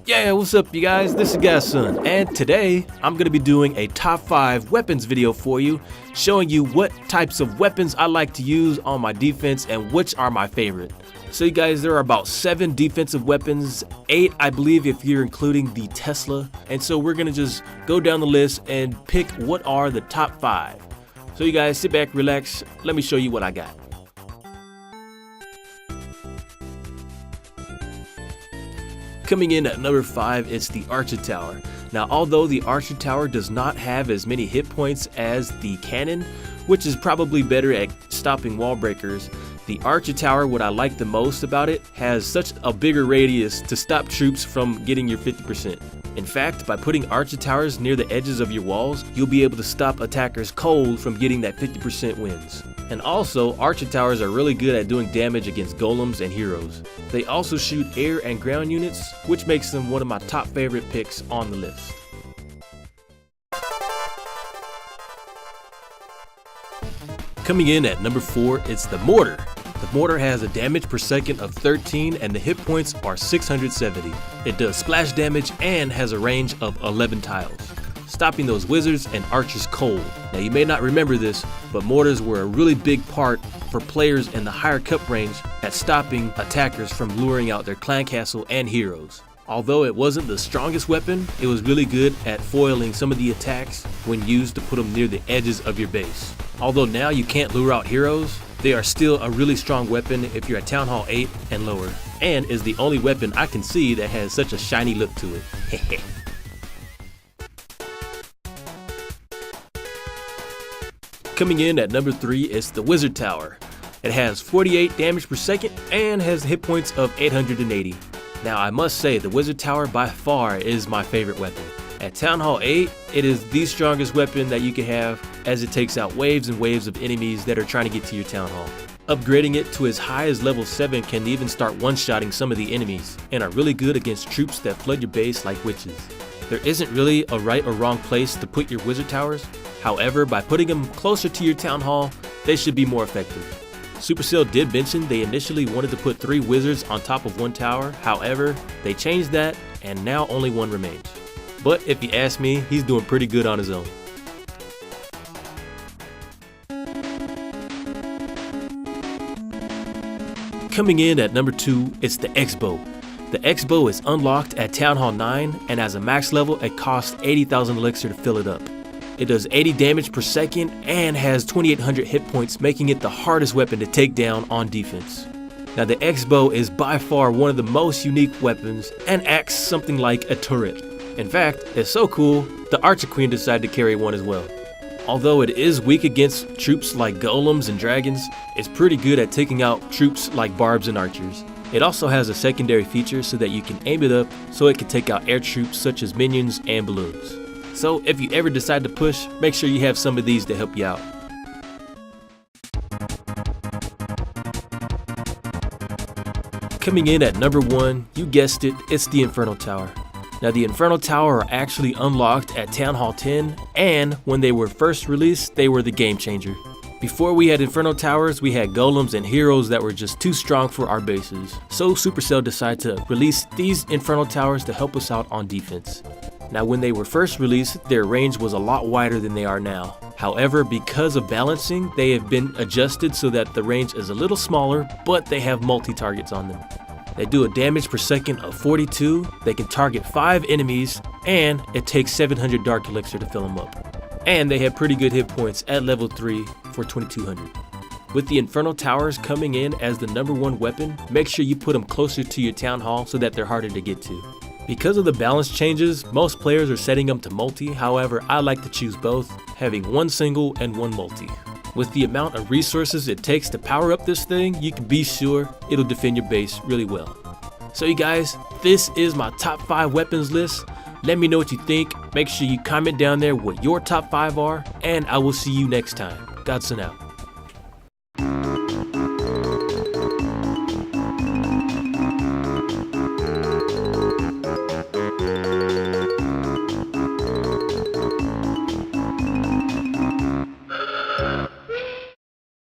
Yeah, what's up you guys, this is Gasson, and today I'm going to be doing a top 5 weapons video for you, showing you what types of weapons I like to use on my defense and which are my favorite. So you guys, there are about 7 defensive weapons, 8 I believe if you're including the Tesla, and so we're going to just go down the list and pick what are the top 5. So you guys sit back, relax, let me show you what I got. Coming in at number 5, it's the Archer Tower. Now, although the Archer Tower does not have as many hit points as the cannon, which is probably better at stopping wall breakers, the Archer Tower, what I like the most about it, has such a bigger radius to stop troops from getting your 50%. In fact, by putting Archer Towers near the edges of your walls, you'll be able to stop attackers cold from getting that 50% wins. And also, Archer Towers are really good at doing damage against golems and heroes. They also shoot air and ground units, which makes them one of my top favorite picks on the list. Coming in at number 4, it's the Mortar. The Mortar has a damage per second of 13 and the hit points are 670. It does splash damage and has a range of 11 tiles, stopping those wizards and archers cold. Now you may not remember this, but mortars were a really big part for players in the higher cup range at stopping attackers from luring out their clan castle and heroes. Although it wasn't the strongest weapon, it was really good at foiling some of the attacks when used to put them near the edges of your base. Although now you can't lure out heroes, they are still a really strong weapon if you're at Town Hall 8 and lower, and is the only weapon I can see that has such a shiny look to it. Coming in at number 3 is the Wizard Tower. It has 48 damage per second and has hit points of 880. Now I must say the Wizard Tower by far is my favorite weapon. At Town Hall 8, it is the strongest weapon that you can have, as it takes out waves and waves of enemies that are trying to get to your Town Hall. Upgrading it to as high as level 7 can even start one-shotting some of the enemies, and are really good against troops that flood your base like witches. There isn't really a right or wrong place to put your Wizard Towers. However, by putting them closer to your Town Hall, they should be more effective. Supercell did mention they initially wanted to put 3 wizards on top of 1 tower, however, they changed that and now only 1 remains. But if you ask me, he's doing pretty good on his own. Coming in at number 2, it's the X-Bow. The X-Bow is unlocked at Town Hall 9, and as a max level, it costs 80,000 elixir to fill it up. It does 80 damage per second and has 2800 hit points, making it the hardest weapon to take down on defense. Now the X-Bow is by far one of the most unique weapons and acts something like a turret. In fact, it's so cool, the Archer Queen decided to carry one as well. Although it is weak against troops like golems and dragons, it's pretty good at taking out troops like barbs and archers. It also has a secondary feature so that you can aim it up so it can take out air troops such as minions and balloons. So if you ever decide to push, make sure you have some of these to help you out. Coming in at number 1, you guessed it, it's the Infernal Tower. Now the Infernal Tower are actually unlocked at Town Hall 10, and when they were first released, they were the game changer. Before we had Infernal Towers, we had golems and heroes that were just too strong for our bases. So Supercell decided to release these Infernal Towers to help us out on defense. Now when they were first released, their range was a lot wider than they are now. However, because of balancing, they have been adjusted so that the range is a little smaller, but they have multi-targets on them. They do a damage per second of 42, they can target 5 enemies, and it takes 700 Dark Elixir to fill them up. And they have pretty good hit points at level 3 for 2200. With the Infernal Towers coming in as the number 1 weapon, make sure you put them closer to your Town Hall so that they're harder to get to. Because of the balance changes, most players are setting them to multi, however I like to choose both, having 1 single and 1 multi. With the amount of resources it takes to power up this thing, you can be sure it'll defend your base really well. So you guys, this is my top 5 weapons list. Let me know what you think, make sure you comment down there what your top 5 are, and I will see you next time. Godson out.